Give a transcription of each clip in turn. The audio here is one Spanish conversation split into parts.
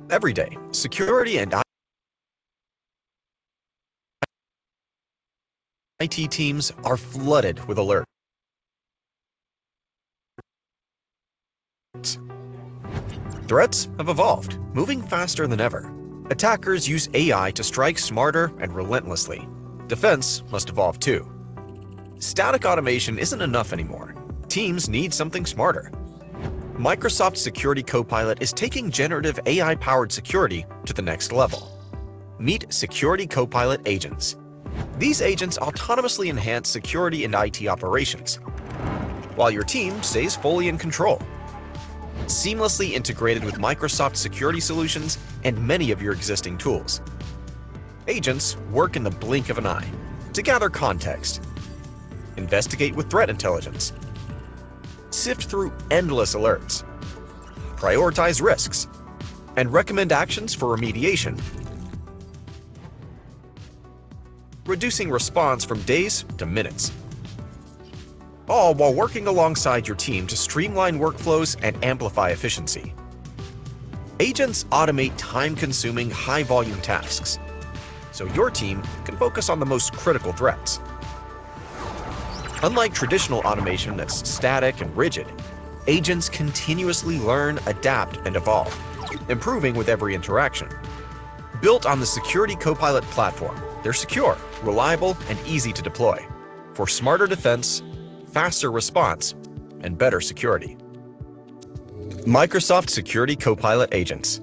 Every day, security and IT teams are flooded with alerts. Threats have evolved, moving faster than ever. Attackers use AI to strike smarter and relentlessly. Defense must evolve too. Static automation isn't enough anymore. Teams need something smarter. Microsoft Security Copilot is taking generative AI-powered security to the next level. Meet Security Copilot agents. These agents autonomously enhance security and IT operations, while your team stays fully in control. Seamlessly integrated with Microsoft security solutions and many of your existing tools. Agents work in the blink of an eye to gather context, investigate with threat intelligence, sift through endless alerts, prioritize risks, and recommend actions for remediation, reducing response from days to minutes. All while working alongside your team to streamline workflows and amplify efficiency. Agents automate time-consuming, high-volume tasks, so your team can focus on the most critical threats. Unlike traditional automation that's static and rigid, agents continuously learn, adapt, and evolve, improving with every interaction. Built on the Security Copilot platform, they're secure, reliable, and easy to deploy for smarter defense, faster response, and better security. Microsoft Security Copilot agents.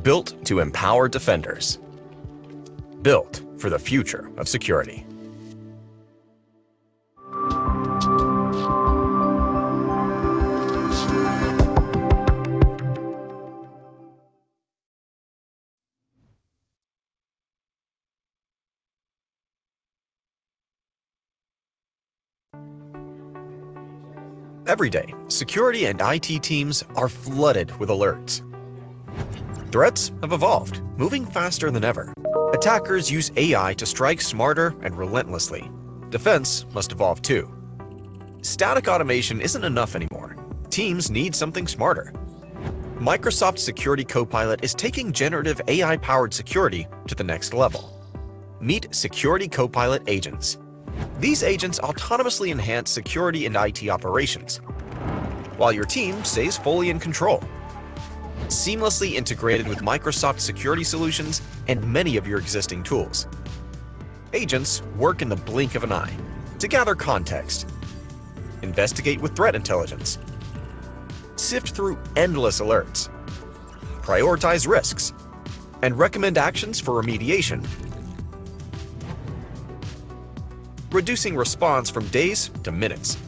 Built to empower defenders. Built for the future of security. Every day, security and IT teams are flooded with alerts. Threats have evolved, moving faster than ever. Attackers use AI to strike smarter and relentlessly. Defense must evolve too. Static automation isn't enough anymore. Teams need something smarter. Microsoft Security Copilot is taking generative AI-powered security to the next level. Meet Security Copilot agents. These agents autonomously enhance security and IT operations, while your team stays fully in control. Seamlessly integrated with Microsoft security solutions and many of your existing tools. Agents work in the blink of an eye to gather context, investigate with threat intelligence, sift through endless alerts, prioritize risks, and recommend actions for remediation, reducing response from days to minutes.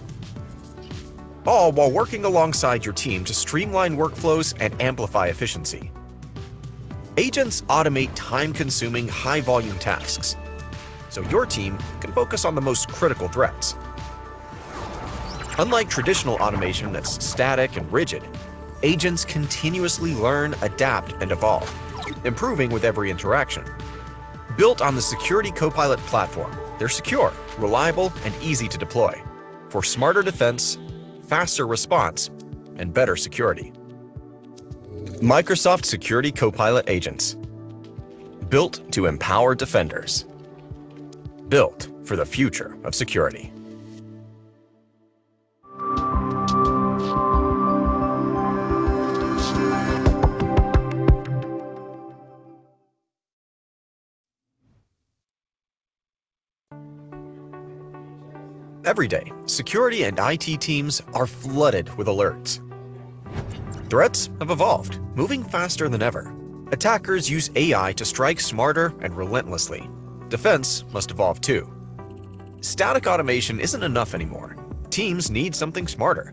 All while working alongside your team to streamline workflows and amplify efficiency. Agents automate time-consuming, high-volume tasks, so your team can focus on the most critical threats. Unlike traditional automation that's static and rigid, agents continuously learn, adapt, and evolve, improving with every interaction. Built on the Security Copilot platform, they're secure, reliable, and easy to deploy for smarter defense, faster response, and better security. Microsoft Security Copilot agents. Built to empower defenders. Built for the future of security. Every day, security and IT teams are flooded with alerts. Threats have evolved, moving faster than ever. Attackers use AI to strike smarter and relentlessly. Defense must evolve too. Static automation isn't enough anymore. Teams need something smarter.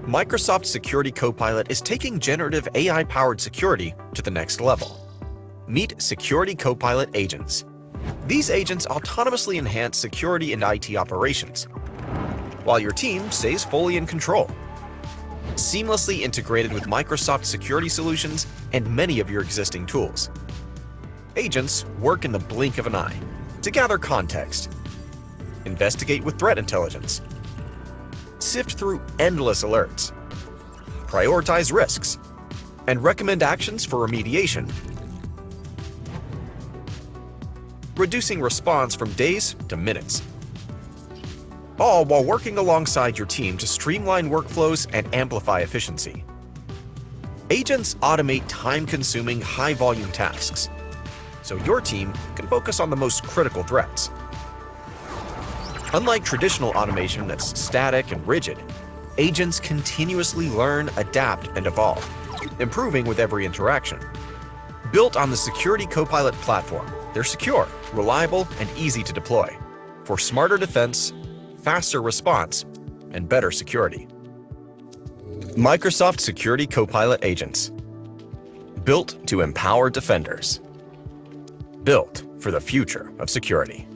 Microsoft Security Copilot is taking generative AI-powered security to the next level. Meet Security Copilot agents. These agents autonomously enhance security and IT operations, while your team stays fully in control. Seamlessly integrated with Microsoft security solutions and many of your existing tools. Agents work in the blink of an eye to gather context, investigate with threat intelligence, sift through endless alerts, prioritize risks, and recommend actions for remediation, reducing response from days to minutes. All while working alongside your team to streamline workflows and amplify efficiency. Agents automate time-consuming, high-volume tasks, so your team can focus on the most critical threats. Unlike traditional automation that's static and rigid, agents continuously learn, adapt, and evolve, improving with every interaction. Built on the Security Copilot platform, they're secure, reliable, and easy to deploy for smarter defense, faster response, and better security. Microsoft Security Copilot Agents. Built to empower defenders. Built for the future of security.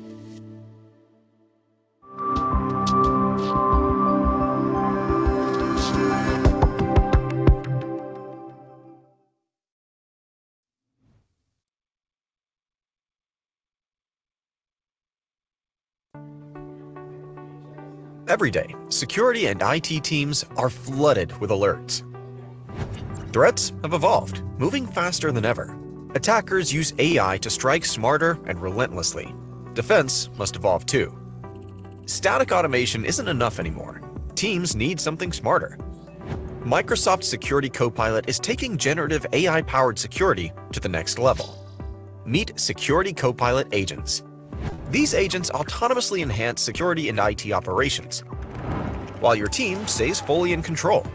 Every day, security and IT teams are flooded with alerts. Threats have evolved, moving faster than ever. Attackers use AI to strike smarter and relentlessly. Defense must evolve too. Static automation isn't enough anymore. Teams need something smarter. Microsoft Security Copilot is taking generative AI-powered security to the next level. Meet Security Copilot Agents. These agents autonomously enhance security and IT operations, while your team stays fully in control.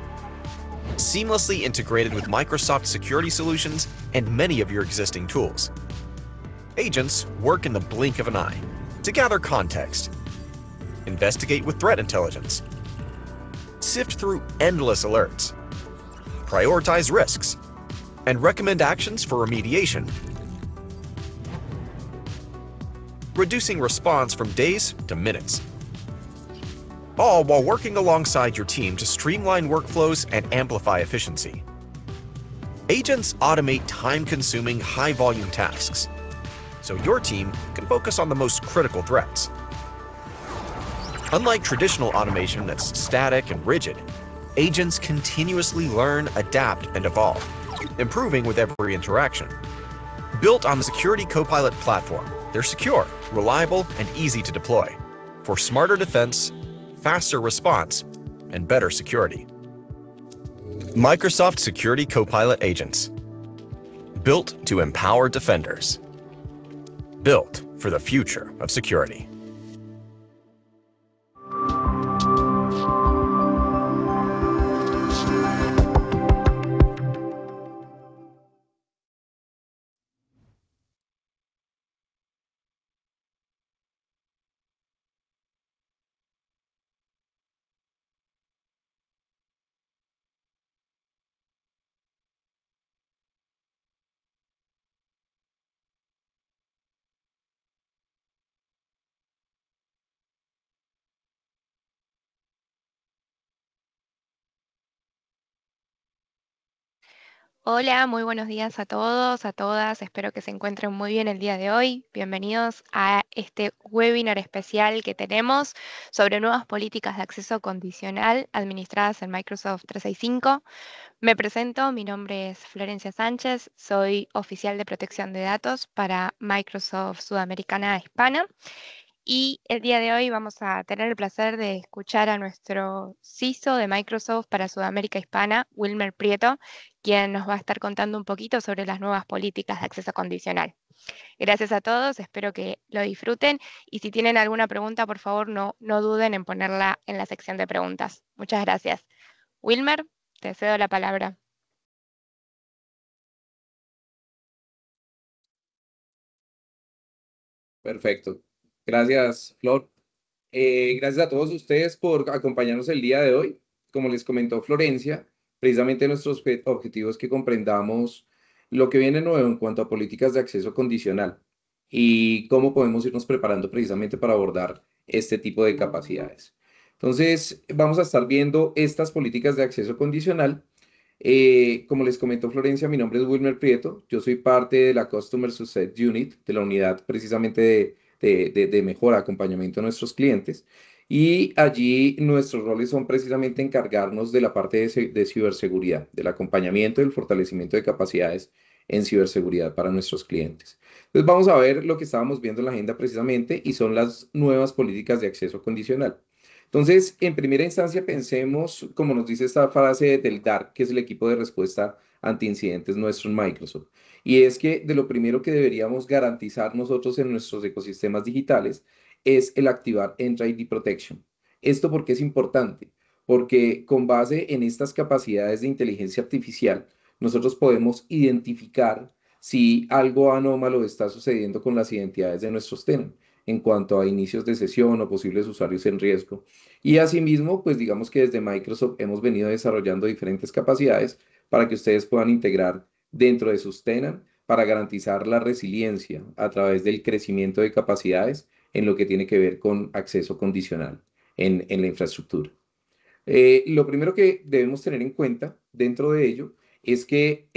Seamlessly integrated with Microsoft security solutions and many of your existing tools. Agents work in the blink of an eye to gather context, investigate with threat intelligence, sift through endless alerts, prioritize risks, and recommend actions for remediation, reducing response from days to minutes. All while working alongside your team to streamline workflows and amplify efficiency. Agents automate time-consuming, high-volume tasks, so your team can focus on the most critical threats. Unlike traditional automation that's static and rigid, agents continuously learn, adapt, and evolve, improving with every interaction. Built on the Security Copilot platform, they're secure, reliable, and easy to deploy for smarter defense, faster response, and better security. Microsoft Security Copilot Agents. Built to empower defenders. Built for the future of security. Hola, muy buenos días a todos, a todas. Espero que se encuentren muy bien el día de hoy. Bienvenidos a este webinar especial que tenemos sobre nuevas políticas de acceso condicional administradas en Microsoft 365. Me presento, mi nombre es Florencia Sánchez, soy oficial de protección de datos para Microsoft Sudamericana Hispana. Y el día de hoy vamos a tener el placer de escuchar a nuestro CISO de Microsoft para Sudamérica Hispana, Wilmer Prieto, quien nos va a estar contando un poquito sobre las nuevas políticas de acceso condicional. Gracias a todos, espero que lo disfruten y si tienen alguna pregunta, por favor, no duden en ponerla en la sección de preguntas. Muchas gracias. Wilmer, te cedo la palabra. Perfecto. Gracias, Flor. Gracias a todos ustedes por acompañarnos el día de hoy. Como les comentó Florencia, precisamente nuestro objetivo es que comprendamos lo que viene nuevo en cuanto a políticas de acceso condicional y cómo podemos irnos preparando precisamente para abordar este tipo de capacidades. Entonces, vamos a estar viendo estas políticas de acceso condicional. Como les comentó Florencia, mi nombre es Wilmer Prieto. Yo soy parte de la Customer Success Unit, de la unidad precisamente de mejora, acompañamiento a nuestros clientes. Y allí nuestros roles son precisamente encargarnos de la parte de ciberseguridad, del acompañamiento y el fortalecimiento de capacidades en ciberseguridad para nuestros clientes. Entonces vamos a ver lo que estábamos viendo en la agenda precisamente y son las nuevas políticas de acceso condicional. Entonces, en primera instancia, pensemos, como nos dice esta frase del DART, que es el equipo de respuesta ante incidentes nuestro en Microsoft. Y es que de lo primero que deberíamos garantizar nosotros en nuestros ecosistemas digitales es el activar Entra ID Protection. ¿Esto por qué es importante? Porque con base en estas capacidades de inteligencia artificial, nosotros podemos identificar si algo anómalo está sucediendo con las identidades de nuestros tenants en cuanto a inicios de sesión o posibles usuarios en riesgo. Y asimismo, pues digamos que desde Microsoft hemos venido desarrollando diferentes capacidades para que ustedes puedan integrar dentro de sus tenants para garantizar la resiliencia a través del crecimiento de capacidades en lo que tiene que ver con acceso condicional en la infraestructura. Lo primero que debemos tener en cuenta dentro de ello es que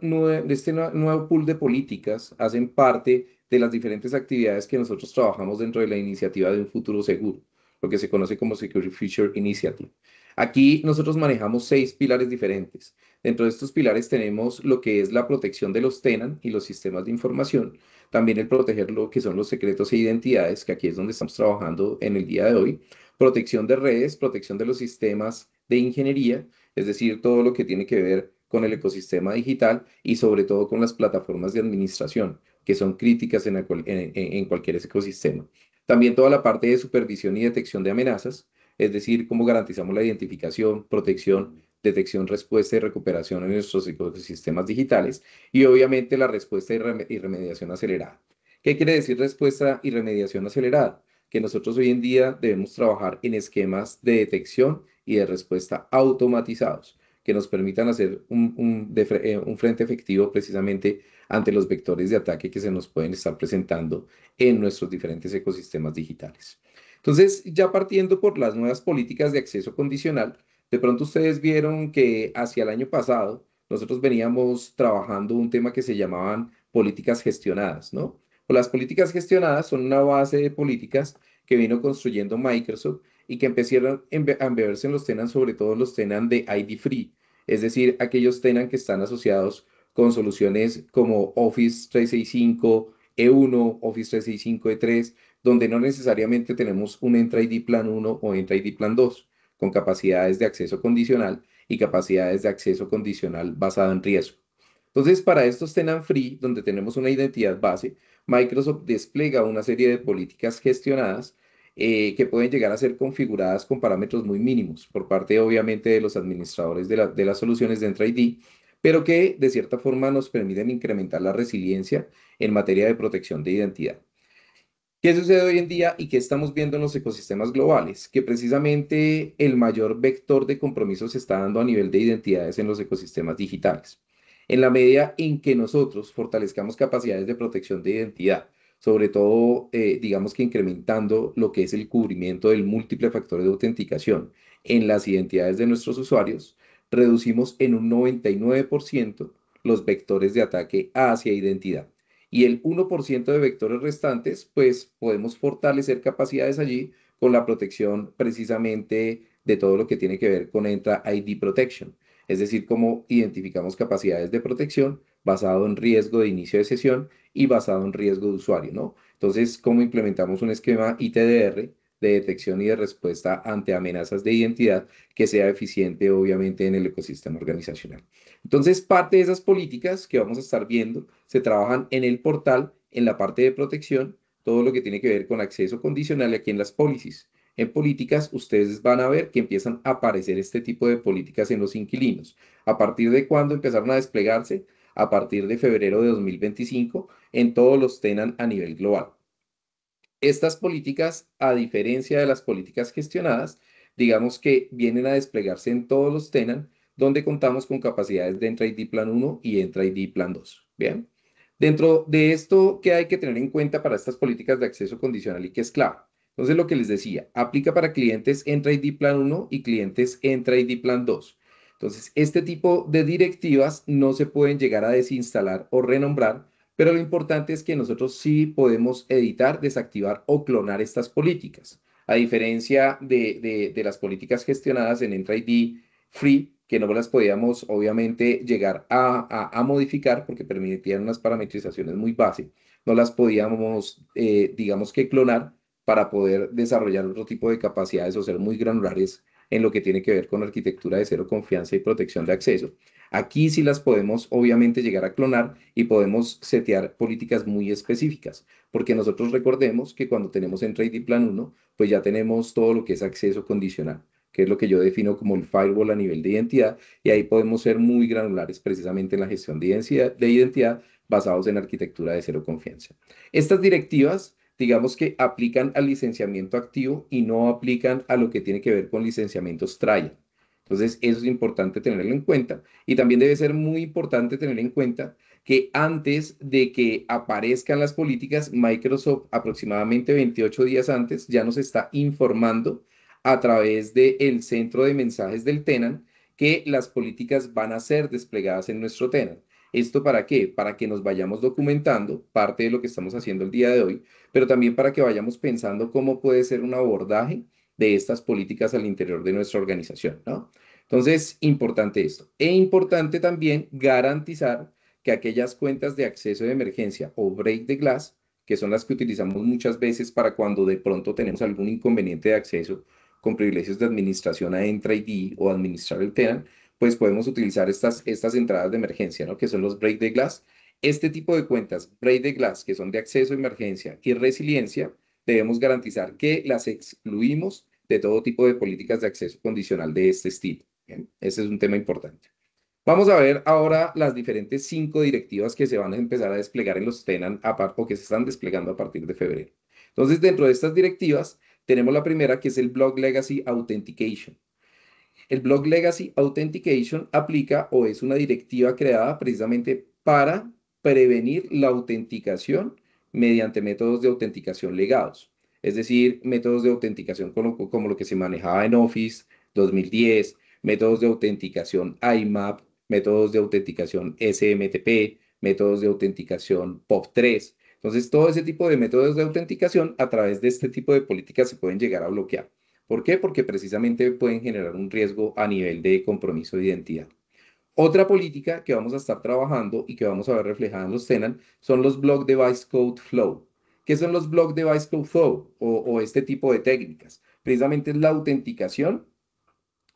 nuevo pool de políticas hacen parte de las diferentes actividades que nosotros trabajamos dentro de la iniciativa de un futuro seguro, lo que se conoce como Secure Future Initiative. Aquí nosotros manejamos 6 pilares diferentes. Dentro de estos pilares tenemos lo que es la protección de los tenant y los sistemas de información, también el proteger lo que son los secretos e identidades, que aquí es donde estamos trabajando en el día de hoy, protección de redes, protección de los sistemas de ingeniería, es decir, todo lo que tiene que ver con el ecosistema digital y sobre todo con las plataformas de administración, que son críticas en cualquier ecosistema. También toda la parte de supervisión y detección de amenazas, es decir, cómo garantizamos la identificación, protección, detección, respuesta y recuperación en nuestros ecosistemas digitales y obviamente la respuesta y remediación acelerada. ¿Qué quiere decir respuesta y remediación acelerada? Que nosotros hoy en día debemos trabajar en esquemas de detección y de respuesta automatizados que nos permitan hacer un frente efectivo precisamente ante los vectores de ataque que se nos pueden estar presentando en nuestros diferentes ecosistemas digitales. Entonces, ya partiendo por las nuevas políticas de acceso condicional, de pronto ustedes vieron que hacia el año pasado nosotros veníamos trabajando un tema que se llamaban políticas gestionadas, ¿no? Las políticas gestionadas son una base de políticas que vino construyendo Microsoft y que empezaron a embeberse en los tenants, sobre todo los tenants de ID Free, es decir, aquellos tenants que están asociados con soluciones como Office 365, E1, Office 365, E3, donde no necesariamente tenemos un Entra ID Plan 1 o Entra ID Plan 2, con capacidades de acceso condicional y capacidades de acceso condicional basado en riesgo. Entonces, para estos tenant free, donde tenemos una identidad base, Microsoft despliega una serie de políticas gestionadas que pueden llegar a ser configuradas con parámetros muy mínimos por parte, obviamente, de los administradores de las soluciones de Entra ID, pero que de cierta forma nos permiten incrementar la resiliencia en materia de protección de identidad. ¿Qué sucede hoy en día y qué estamos viendo en los ecosistemas globales? Que precisamente el mayor vector de compromiso se está dando a nivel de identidades en los ecosistemas digitales. En la medida en que nosotros fortalezcamos capacidades de protección de identidad, sobre todo, digamos que incrementando lo que es el cubrimiento del múltiple factor de autenticación en las identidades de nuestros usuarios, reducimos en un 99% los vectores de ataque hacia identidad y el 1% de vectores restantes, pues podemos fortalecer capacidades allí con la protección precisamente de todo lo que tiene que ver con Entra ID Protection, es decir, cómo identificamos capacidades de protección basado en riesgo de inicio de sesión y basado en riesgo de usuario, ¿no? Entonces, cómo implementamos un esquema ITDR de detección y de respuesta ante amenazas de identidad que sea eficiente, obviamente, en el ecosistema organizacional. Entonces, parte de esas políticas que vamos a estar viendo se trabajan en el portal, en la parte de protección, todo lo que tiene que ver con acceso condicional aquí en las policies. En políticas, ustedes van a ver que empiezan a aparecer este tipo de políticas en los inquilinos. ¿A partir de cuándo empezaron a desplegarse? A partir de febrero de 2025 en todos los tenant a nivel global. Estas políticas, a diferencia de las políticas gestionadas, digamos que vienen a desplegarse en todos los tenant donde contamos con capacidades de Entra ID Plan 1 y Entra ID Plan 2. Bien. Dentro de esto, ¿qué hay que tener en cuenta para estas políticas de acceso condicional y qué es clave? Entonces, lo que les decía, aplica para clientes Entra ID Plan 1 y clientes Entra ID Plan 2. Entonces, este tipo de directivas no se pueden llegar a desinstalar o renombrar, pero lo importante es que nosotros sí podemos editar, desactivar o clonar estas políticas. A diferencia de las políticas gestionadas en Entra ID Free, que no las podíamos obviamente llegar a modificar porque permitían unas parametrizaciones muy básicas, no las podíamos, digamos que clonar para poder desarrollar otro tipo de capacidades o ser muy granulares en lo que tiene que ver con arquitectura de cero confianza y protección de acceso. Aquí sí las podemos obviamente llegar a clonar y podemos setear políticas muy específicas, porque nosotros recordemos que cuando tenemos Entra ID Plan 1, pues ya tenemos todo lo que es acceso condicional, que es lo que yo defino como el firewall a nivel de identidad, y ahí podemos ser muy granulares precisamente en la gestión de identidad basados en arquitectura de cero confianza. Estas directivas, digamos que aplican al licenciamiento activo y no aplican a lo que tiene que ver con licenciamientos trial. Entonces, eso es importante tenerlo en cuenta. Y también debe ser muy importante tener en cuenta que antes de que aparezcan las políticas, Microsoft aproximadamente 28 días antes ya nos está informando a través del centro de mensajes del tenant que las políticas van a ser desplegadas en nuestro tenant. ¿Esto para qué? Para que nos vayamos documentando parte de lo que estamos haciendo el día de hoy, pero también para que vayamos pensando cómo puede ser un abordaje de estas políticas al interior de nuestra organización, ¿no? Entonces, importante esto. E importante también garantizar que aquellas cuentas de acceso de emergencia o break the glass, que son las que utilizamos muchas veces para cuando de pronto tenemos algún inconveniente de acceso con privilegios de administración a Entra ID o administrar el tenant, pues podemos utilizar estas entradas de emergencia, ¿no? Que son los break the glass. Este tipo de cuentas, break the glass, que son de acceso a emergencia y resiliencia, debemos garantizar que las excluimos de todo tipo de políticas de acceso condicional de este estilo. Bien, ese es un tema importante. Vamos a ver ahora las diferentes 5 directivas que se van a empezar a desplegar en los tenant o que se están desplegando a partir de febrero. Entonces, dentro de estas directivas, tenemos la primera que es el Block Legacy Authentication. El Block Legacy Authentication aplica o es una directiva creada precisamente para prevenir la autenticación mediante métodos de autenticación legados. Es decir, métodos de autenticación como lo que se manejaba en Office 2010, métodos de autenticación IMAP, métodos de autenticación SMTP, métodos de autenticación POP3. Entonces, todo ese tipo de métodos de autenticación a través de este tipo de políticas se pueden llegar a bloquear. ¿Por qué? Porque precisamente pueden generar un riesgo a nivel de compromiso de identidad. Otra política que vamos a estar trabajando y que vamos a ver reflejada en los tenant son los Block Device Code Flow. ¿Qué son los Block Device Code Flow o este tipo de técnicas? Precisamente es la autenticación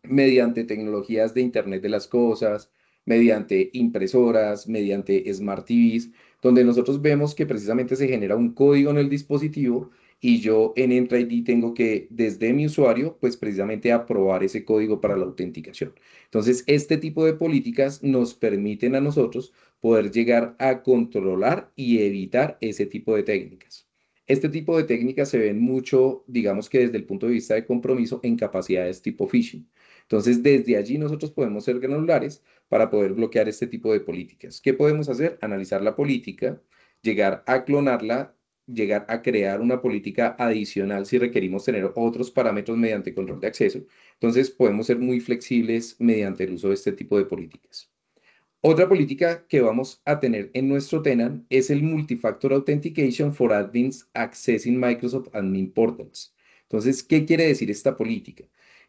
mediante tecnologías de Internet de las Cosas, mediante impresoras, mediante Smart TVs, donde nosotros vemos que precisamente se genera un código en el dispositivo y yo en Entra ID tengo que, desde mi usuario, pues precisamente aprobar ese código para la autenticación. Entonces, este tipo de políticas nos permiten a nosotros poder llegar a controlar y evitar ese tipo de técnicas. Este tipo de técnicas se ven mucho, digamos que desde el punto de vista de compromiso, en capacidades tipo phishing. Entonces, desde allí nosotros podemos ser granulares para poder bloquear este tipo de políticas. ¿Qué podemos hacer? Analizar la política, llegar a clonarla, llegar a crear una política adicional si requerimos tener otros parámetros mediante control de acceso. Entonces, podemos ser muy flexibles mediante el uso de este tipo de políticas. Otra política que vamos a tener en nuestro tenant es el Multifactor Authentication for Admins Accessing Microsoft Admin Portals. Entonces, ¿qué quiere decir esta política?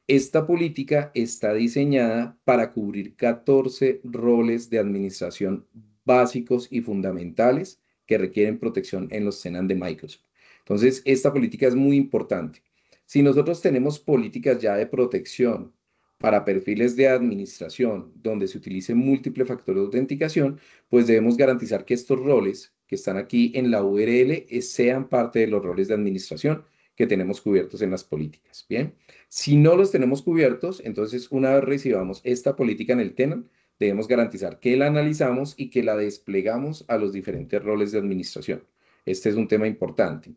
Esta política está diseñada para cubrir 14 roles de administración básicos y fundamentales que requieren protección en los tenants de Microsoft. Entonces, esta política es muy importante. Si nosotros tenemos políticas ya de protección para perfiles de administración donde se utilice múltiple factor de autenticación, pues debemos garantizar que estos roles que están aquí en la URL sean parte de los roles de administración que tenemos cubiertos en las políticas. Bien, si no los tenemos cubiertos, entonces una vez recibamos esta política en el tenant, debemos garantizar que la analizamos y que la desplegamos a los diferentes roles de administración. Este es un tema importante.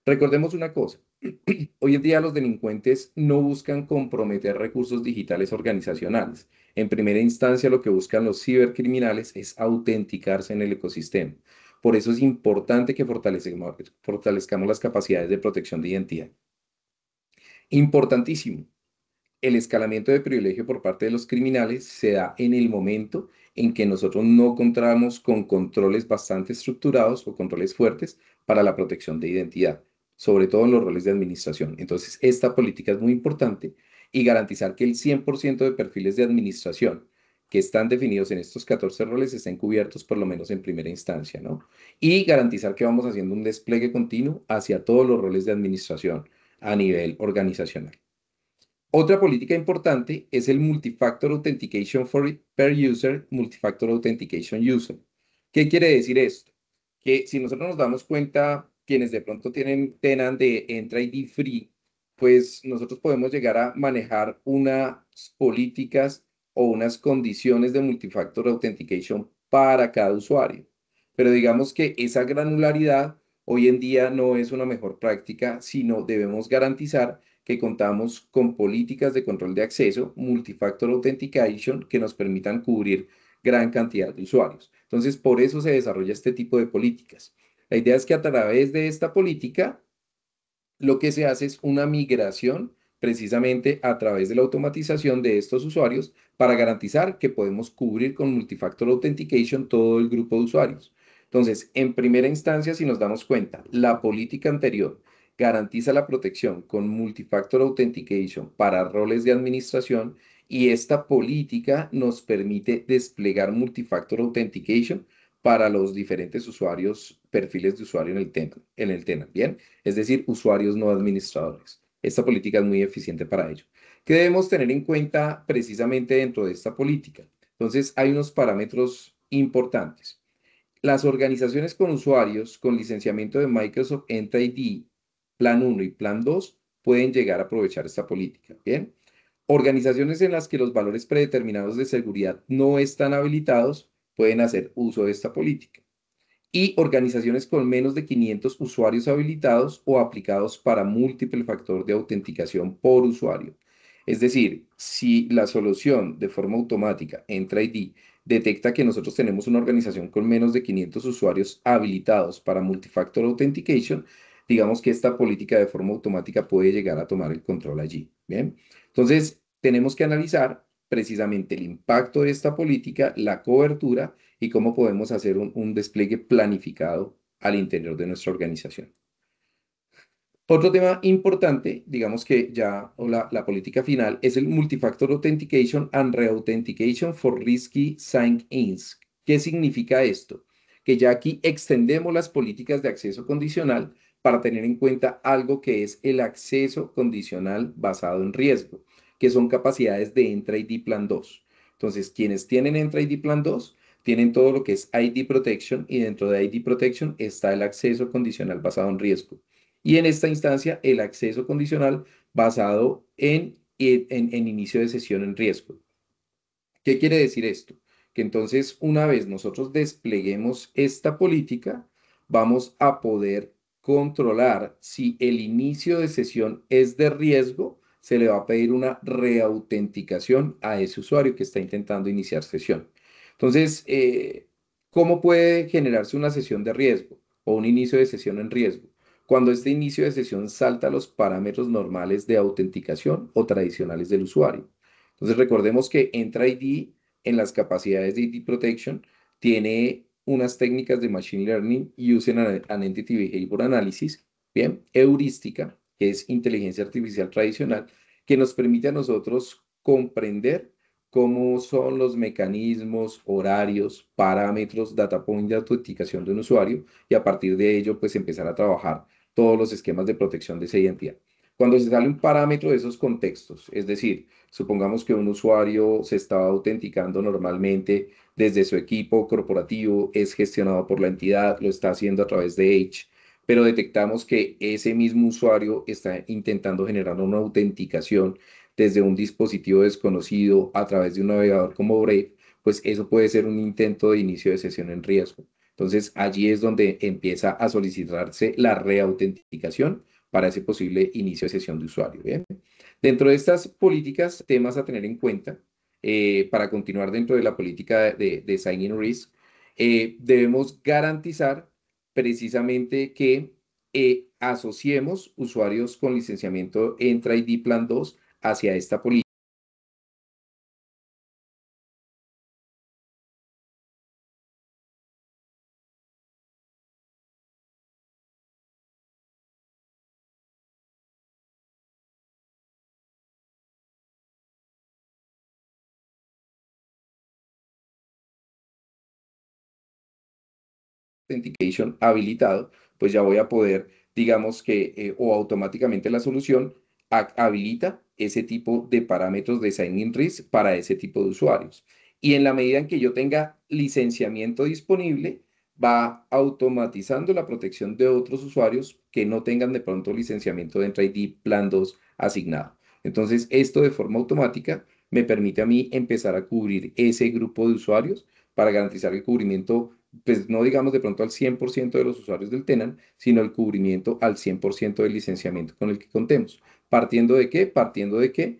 Recordemos una cosa, hoy en día los delincuentes no buscan comprometer recursos digitales organizacionales. En primera instancia, lo que buscan los cibercriminales es autenticarse en el ecosistema. Por eso es importante que fortalezcamos las capacidades de protección de identidad. Importantísimo, el escalamiento de privilegio por parte de los criminales se da en el momento en que nosotros no contamos con controles bastante estructurados o controles fuertes para la protección de identidad. sobre todo en los roles de administración. Entonces, esta política es muy importante y garantizar que el 100% de perfiles de administración que están definidos en estos 14 roles estén cubiertos por lo menos en primera instancia, ¿no? Y garantizar que vamos haciendo un despliegue continuo hacia todos los roles de administración a nivel organizacional. Otra política importante es el Multifactor Authentication for Per User, Multifactor Authentication User. ¿Qué quiere decir esto? Que si nosotros nos damos cuenta, quienes de pronto tengan de Entra ID Free, pues nosotros podemos llegar a manejar unas políticas o unas condiciones de Multifactor Authentication para cada usuario. Pero digamos que esa granularidad hoy en día no es una mejor práctica, sino debemos garantizar que contamos con políticas de control de acceso, Multifactor Authentication, que nos permitan cubrir gran cantidad de usuarios. Entonces, por eso se desarrolla este tipo de políticas. La idea es que a través de esta política, lo que se hace es una migración precisamente a través de la automatización de estos usuarios para garantizar que podemos cubrir con Multifactor Authentication todo el grupo de usuarios. Entonces, en primera instancia, si nos damos cuenta, la política anterior garantiza la protección con Multifactor Authentication para roles de administración y esta política nos permite desplegar Multifactor Authentication para los diferentes usuarios, perfiles de usuario en el tenant, ¿bien? Es decir, usuarios no administradores. Esta política es muy eficiente para ello. ¿Qué debemos tener en cuenta precisamente dentro de esta política? Entonces, hay unos parámetros importantes. Las organizaciones con usuarios con licenciamiento de Microsoft Entra ID, Plan 1 y Plan 2 pueden llegar a aprovechar esta política, ¿bien? Organizaciones en las que los valores predeterminados de seguridad no están habilitados pueden hacer uso de esta política. Y organizaciones con menos de 500 usuarios habilitados o aplicados para múltiple factor de autenticación por usuario. Es decir, si la solución de forma automática Entra ID detecta que nosotros tenemos una organización con menos de 500 usuarios habilitados para Multifactor Authentication, digamos que esta política de forma automática puede llegar a tomar el control allí. Bien, entonces tenemos que analizar precisamente el impacto de esta política, la cobertura y cómo podemos hacer un despliegue planificado al interior de nuestra organización. Otro tema importante, digamos que ya o la política final, es el Multifactor Authentication and Reauthentication for Risky Sign-ins. ¿Qué significa esto? Que ya aquí extendemos las políticas de acceso condicional para tener en cuenta algo que es el acceso condicional basado en riesgo, que son capacidades de Entra ID Plan 2. Entonces, quienes tienen Entra ID Plan 2 tienen todo lo que es ID Protection y dentro de ID Protection está el acceso condicional basado en riesgo. Y en esta instancia, el acceso condicional basado en inicio de sesión en riesgo. ¿Qué quiere decir esto? Que entonces, una vez nosotros despleguemos esta política, vamos a poder controlar si el inicio de sesión es de riesgo, se le va a pedir una reautenticación a ese usuario que está intentando iniciar sesión. Entonces, ¿cómo puede generarse una sesión de riesgo o un inicio de sesión en riesgo? Cuando este inicio de sesión salta los parámetros normales de autenticación o tradicionales del usuario. Entonces recordemos que Entra ID en las capacidades de ID Protection tiene unas técnicas de Machine Learning Using an Entity Behavior Analysis, bien, heurística, que es inteligencia artificial tradicional, que nos permite a nosotros comprender cómo son los mecanismos, horarios, parámetros, data point de autenticación de un usuario y a partir de ello, pues empezar a trabajar todos los esquemas de protección de esa identidad. Cuando se sale un parámetro de esos contextos, es decir, supongamos que un usuario se está autenticando normalmente desde su equipo corporativo, es gestionado por la entidad, lo está haciendo a través de Edge, pero detectamos que ese mismo usuario está intentando generar una autenticación desde un dispositivo desconocido a través de un navegador como Brave, pues eso puede ser un intento de inicio de sesión en riesgo. Entonces, allí es donde empieza a solicitarse la reautenticación para ese posible inicio de sesión de usuario. ¿Bien? Dentro de estas políticas, temas a tener en cuenta para continuar dentro de la política de Sign-in Risk, debemos garantizar precisamente que asociemos usuarios con licenciamiento Entra ID Plan 2 hacia esta política. Authentication habilitado, pues ya voy a poder, digamos que, o automáticamente la solución habilita ese tipo de parámetros de sign-in risk para ese tipo de usuarios. Y en la medida en que yo tenga licenciamiento disponible, va automatizando la protección de otros usuarios que no tengan de pronto licenciamiento de Entra ID Plan 2 asignado. Entonces, esto de forma automática me permite a mí empezar a cubrir ese grupo de usuarios para garantizar el cubrimiento, pues no digamos de pronto al 100% de los usuarios del tenant, sino el cubrimiento al 100% del licenciamiento con el que contemos. ¿Partiendo de qué? Partiendo de que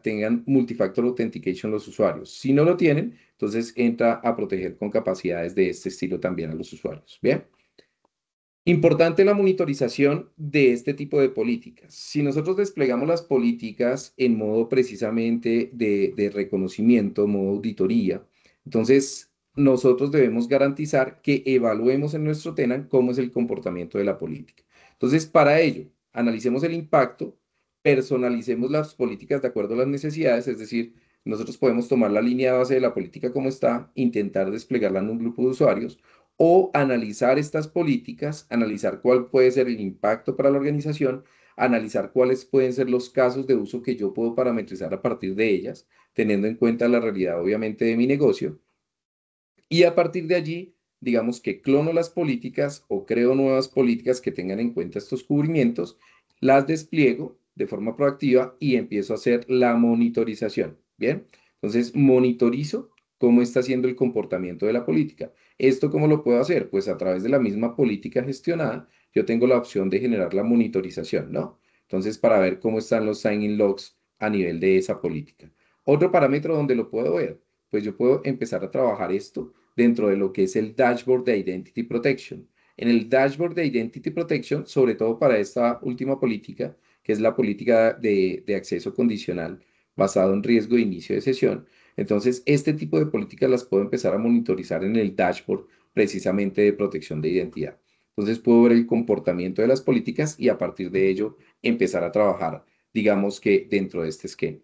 tengan multifactor authentication los usuarios. Si no lo tienen, entonces entra a proteger con capacidades de este estilo también a los usuarios. Bien. Importante la monitorización de este tipo de políticas. Si nosotros desplegamos las políticas en modo precisamente de reconocimiento, modo auditoría, entonces nosotros debemos garantizar que evaluemos en nuestro tenant cómo es el comportamiento de la política. Entonces, para ello, analicemos el impacto, personalicemos las políticas de acuerdo a las necesidades, es decir, nosotros podemos tomar la línea de base de la política como está, intentar desplegarla en un grupo de usuarios o analizar estas políticas, analizar cuál puede ser el impacto para la organización, analizar cuáles pueden ser los casos de uso que yo puedo parametrizar a partir de ellas, teniendo en cuenta la realidad obviamente de mi negocio. Y a partir de allí, digamos que clono las políticas o creo nuevas políticas que tengan en cuenta estos cubrimientos, las despliego de forma proactiva y empiezo a hacer la monitorización. Bien, entonces monitorizo cómo está siendo el comportamiento de la política. ¿Esto cómo lo puedo hacer? Pues a través de la misma política gestionada, yo tengo la opción de generar la monitorización, ¿no? Entonces, para ver cómo están los sign-in logs a nivel de esa política. Otro parámetro donde lo puedo ver, pues yo puedo empezar a trabajar esto dentro de lo que es el dashboard de Identity Protection. En el dashboard de Identity Protection, sobre todo para esta última política, que es la política de acceso condicional basado en riesgo de inicio de sesión, entonces este tipo de políticas las puedo empezar a monitorizar en el dashboard precisamente de protección de identidad. Entonces puedo ver el comportamiento de las políticas y a partir de ello empezar a trabajar, digamos que dentro de este esquema.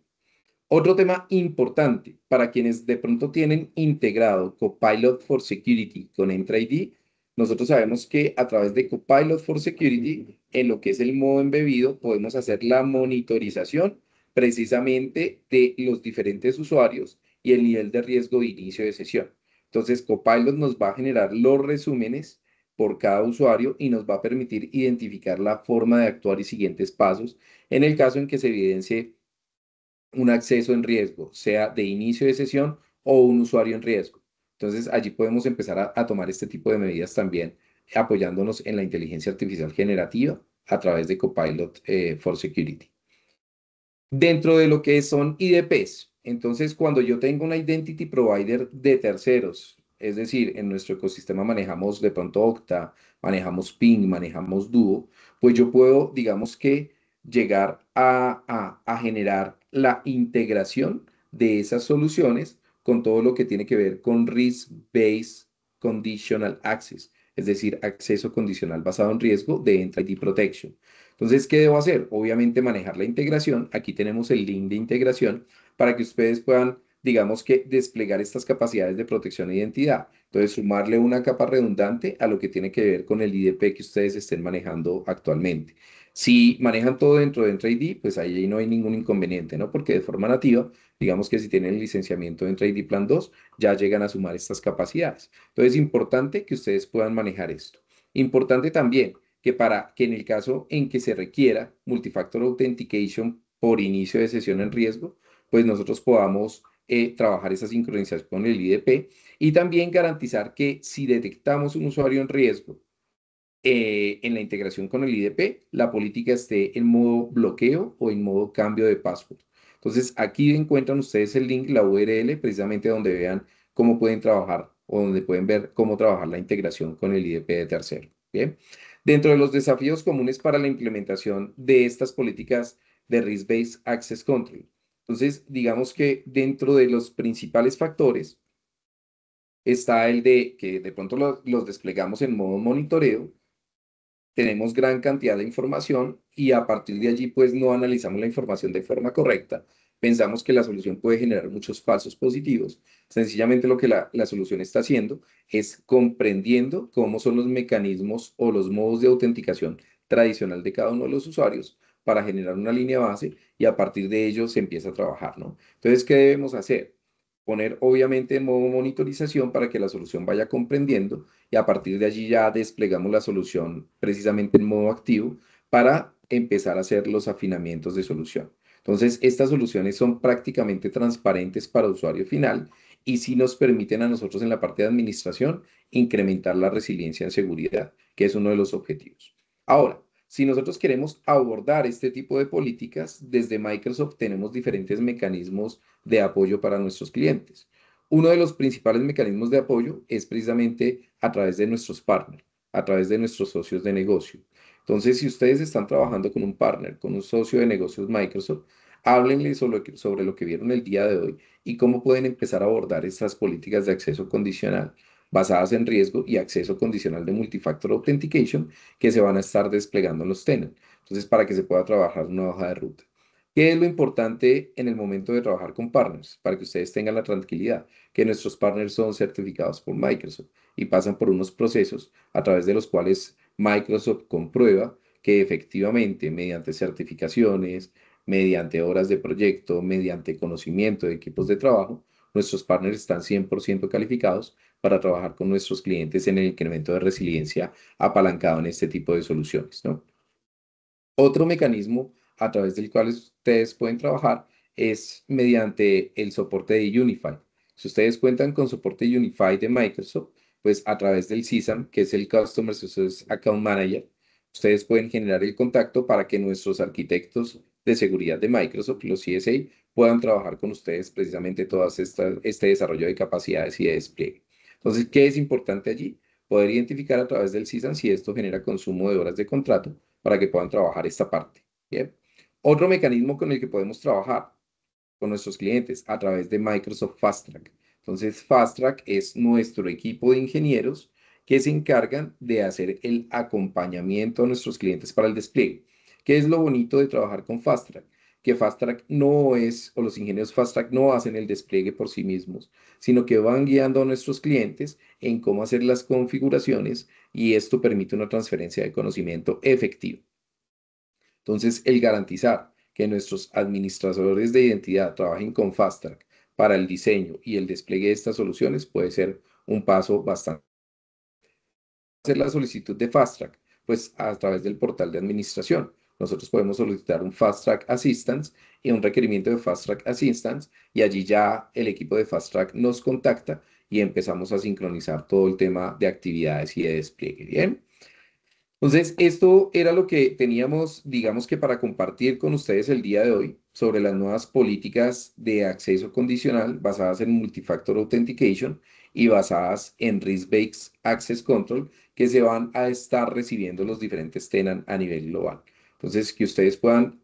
Otro tema importante para quienes de pronto tienen integrado Copilot for Security con Entra ID, nosotros sabemos que a través de Copilot for Security, en lo que es el modo embebido, podemos hacer la monitorización precisamente de los diferentes usuarios y el nivel de riesgo de inicio de sesión. Entonces, Copilot nos va a generar los resúmenes por cada usuario y nos va a permitir identificar la forma de actuar y siguientes pasos en el caso en que se evidencie un acceso en riesgo, sea de inicio de sesión o un usuario en riesgo. Entonces, allí podemos empezar a tomar este tipo de medidas también, apoyándonos en la inteligencia artificial generativa a través de Copilot for Security. Dentro de lo que son IDPs, entonces cuando yo tengo una identity provider de terceros, es decir, en nuestro ecosistema manejamos de pronto Okta, manejamos Ping, manejamos Duo, pues yo puedo, digamos que, llegar a generar la integración de esas soluciones con todo lo que tiene que ver con Risk-Based Conditional Access, es decir, acceso condicional basado en riesgo de Entity Protection. Entonces, ¿qué debo hacer? Obviamente manejar la integración. Aquí tenemos el link de integración para que ustedes puedan, digamos que, desplegar estas capacidades de protección de identidad. Entonces, sumarle una capa redundante a lo que tiene que ver con el IDP que ustedes estén manejando actualmente. Si manejan todo dentro de Entra ID, pues ahí no hay ningún inconveniente, ¿no? Porque de forma nativa, digamos que si tienen el licenciamiento de Entra ID Plan 2, ya llegan a sumar estas capacidades. Entonces, es importante que ustedes puedan manejar esto. Importante también que para que en el caso en que se requiera multifactor authentication por inicio de sesión en riesgo, pues nosotros podamos trabajar esa sincronización con el IDP y también garantizar que si detectamos un usuario en riesgo en la integración con el IDP, la política esté en modo bloqueo o en modo cambio de password. Entonces, aquí encuentran ustedes el link, la URL, precisamente donde vean cómo pueden trabajar o donde pueden ver cómo trabajar la integración con el IDP de tercero. Bien. Dentro de los desafíos comunes para la implementación de estas políticas de Risk-Based Access Control. Entonces, digamos que dentro de los principales factores está el de que de pronto los desplegamos en modo monitoreo, tenemos gran cantidad de información y a partir de allí pues no analizamos la información de forma correcta. pensamos que la solución puede generar muchos falsos positivos. Sencillamente lo que la solución está haciendo es comprendiendo cómo son los mecanismos o los modos de autenticación tradicional de cada uno de los usuarios para generar una línea base y a partir de ello se empieza a trabajar, ¿no? Entonces, ¿qué debemos hacer? Poner obviamente en modo monitorización para que la solución vaya comprendiendo y a partir de allí ya desplegamos la solución precisamente en modo activo para empezar a hacer los afinamientos de solución. Entonces, estas soluciones son prácticamente transparentes para usuario final y sí nos permiten a nosotros en la parte de administración incrementar la resiliencia en seguridad, que es uno de los objetivos. Ahora, si nosotros queremos abordar este tipo de políticas, desde Microsoft tenemos diferentes mecanismos de apoyo para nuestros clientes. Uno de los principales mecanismos de apoyo es precisamente a través de nuestros partners, a través de nuestros socios de negocio. Entonces, si ustedes están trabajando con un partner, con un socio de negocios Microsoft, háblenle sobre lo que vieron el día de hoy y cómo pueden empezar a abordar estas políticas de acceso condicional basadas en riesgo y acceso condicional de Multifactor Authentication que se van a estar desplegando en los tenants. Entonces, para que se pueda trabajar una hoja de ruta. ¿Qué es lo importante en el momento de trabajar con partners? Para que ustedes tengan la tranquilidad, que nuestros partners son certificados por Microsoft y pasan por unos procesos a través de los cuales Microsoft comprueba que efectivamente mediante certificaciones, mediante horas de proyecto, mediante conocimiento de equipos de trabajo, nuestros partners están 100% calificados para trabajar con nuestros clientes en el incremento de resiliencia apalancado en este tipo de soluciones, ¿no? Otro mecanismo a través del cual ustedes pueden trabajar es mediante el soporte de Unify. Si ustedes cuentan con soporte Unify de Microsoft, pues a través del CSAM, que es el Customer Success Account Manager, ustedes pueden generar el contacto para que nuestros arquitectos de seguridad de Microsoft, los CSA, puedan trabajar con ustedes precisamente este desarrollo de capacidades y de despliegue. Entonces, ¿qué es importante allí? Poder identificar a través del CSAM si esto genera consumo de horas de contrato para que puedan trabajar esta parte. Bien. Otro mecanismo con el que podemos trabajar con nuestros clientes a través de Microsoft Fast Track. Entonces, Fast Track es nuestro equipo de ingenieros que se encargan de hacer el acompañamiento a nuestros clientes para el despliegue. ¿Qué es lo bonito de trabajar con Fast Track? Que Fast Track no es, o los ingenieros Fast Track no hacen el despliegue por sí mismos, sino que van guiando a nuestros clientes en cómo hacer las configuraciones y esto permite una transferencia de conocimiento efectiva. Entonces, el garantizar que nuestros administradores de identidad trabajen con FastTrack para el diseño y el despliegue de estas soluciones puede ser un paso bastante. Hacer la solicitud de FastTrack, pues a través del portal de administración. Nosotros podemos solicitar un FastTrack Assistance y un requerimiento de FastTrack Assistance y allí ya el equipo de FastTrack nos contacta y empezamos a sincronizar todo el tema de actividades y de despliegue. Bien. Entonces, esto era lo que teníamos, digamos que para compartir con ustedes el día de hoy sobre las nuevas políticas de acceso condicional basadas en Multifactor Authentication y basadas en Risk-Based Access Control que se van a estar recibiendo los diferentes tenants a nivel global. Entonces, que ustedes puedan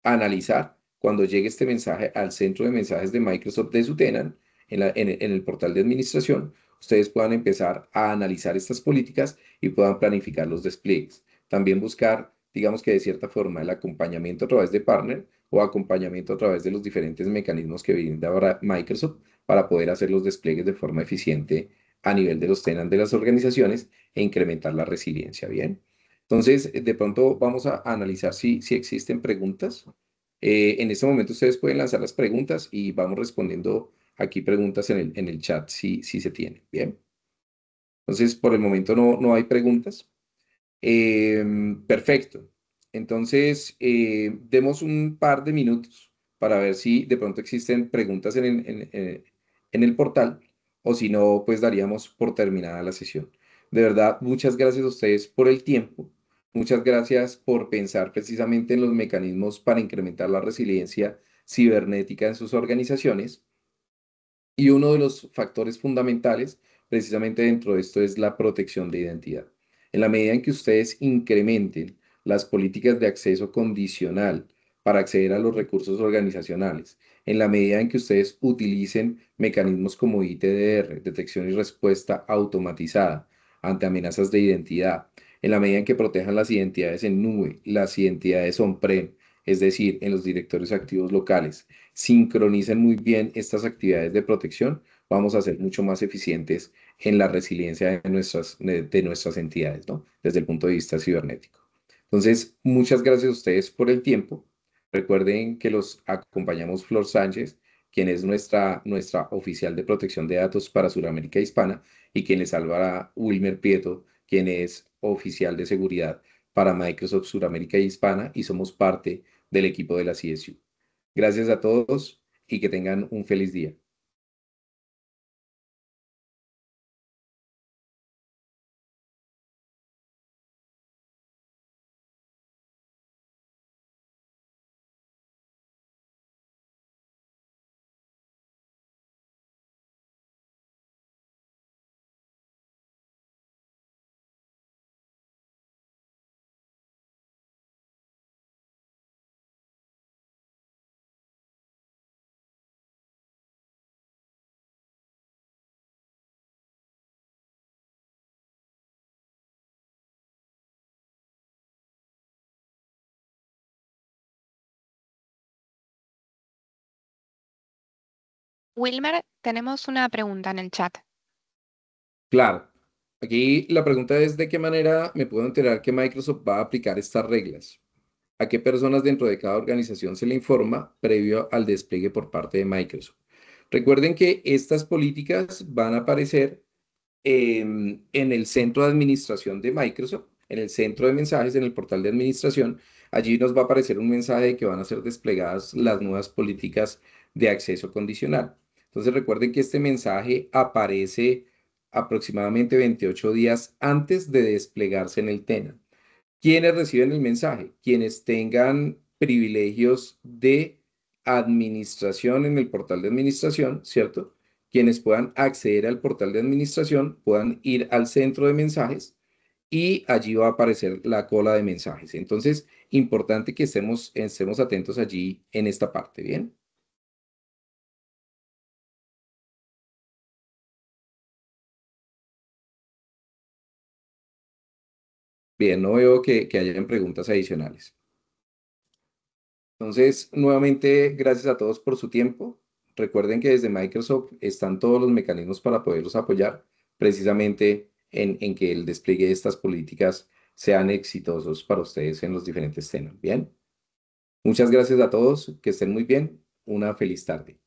analizar cuando llegue este mensaje al centro de mensajes de Microsoft de su tenant en el portal de administración, ustedes puedan empezar a analizar estas políticas y puedan planificar los despliegues. También buscar, digamos que de cierta forma, el acompañamiento a través de partner o acompañamiento a través de los diferentes mecanismos que brinda ahora Microsoft para poder hacer los despliegues de forma eficiente a nivel de los tenants de las organizaciones e incrementar la resiliencia. Bien. Entonces, de pronto vamos a analizar si existen preguntas. En este momento ustedes pueden lanzar las preguntas y vamos respondiendo aquí preguntas en el chat si se tienen. Bien. Entonces, por el momento no hay preguntas. Perfecto. Entonces, demos un par de minutos para ver si de pronto existen preguntas en el portal o si no, pues daríamos por terminada la sesión. De verdad, muchas gracias a ustedes por el tiempo. Muchas gracias por pensar precisamente en los mecanismos para incrementar la resiliencia cibernética en sus organizaciones. Y uno de los factores fundamentales precisamente dentro de esto es la protección de identidad. En la medida en que ustedes incrementen las políticas de acceso condicional para acceder a los recursos organizacionales, en la medida en que ustedes utilicen mecanismos como ITDR, detección y respuesta automatizada ante amenazas de identidad, en la medida en que protejan las identidades en nube, las identidades on-prem, es decir, en los directorios activos locales, sincronicen muy bien estas actividades de protección, vamos a ser mucho más eficientes en la resiliencia de nuestras entidades, ¿no? Desde el punto de vista cibernético. Entonces, muchas gracias a ustedes por el tiempo. Recuerden que los acompañamos Flor Sánchez, quien es nuestra oficial de protección de datos para Sudamérica Hispana, y quien les salvará Wilmer Prieto, quien es oficial de seguridad para Microsoft Sudamérica Hispana, y somos parte del equipo de la CSU. Gracias a todos y que tengan un feliz día. Wilmer, tenemos una pregunta en el chat. Claro, aquí la pregunta es: ¿de qué manera me puedo enterar que Microsoft va a aplicar estas reglas? ¿A qué personas dentro de cada organización se le informa previo al despliegue por parte de Microsoft? Recuerden que estas políticas van a aparecer en el centro de administración de Microsoft, en el centro de mensajes, en el portal de administración. Allí nos va a aparecer un mensaje de que van a ser desplegadas las nuevas políticas de acceso condicional. Entonces recuerden que este mensaje aparece aproximadamente 28 días antes de desplegarse en el tenant. ¿Quiénes reciben el mensaje? Quienes tengan privilegios de administración en el portal de administración, ¿cierto? Quienes puedan acceder al portal de administración, puedan ir al centro de mensajes y allí va a aparecer la cola de mensajes. Entonces, importante que estemos atentos allí en esta parte, ¿bien? Bien, no veo que hayan preguntas adicionales. Entonces, nuevamente, gracias a todos por su tiempo. Recuerden que desde Microsoft están todos los mecanismos para poderlos apoyar, precisamente en que el despliegue de estas políticas sean exitosos para ustedes en los diferentes temas. Bien, muchas gracias a todos, que estén muy bien, una feliz tarde.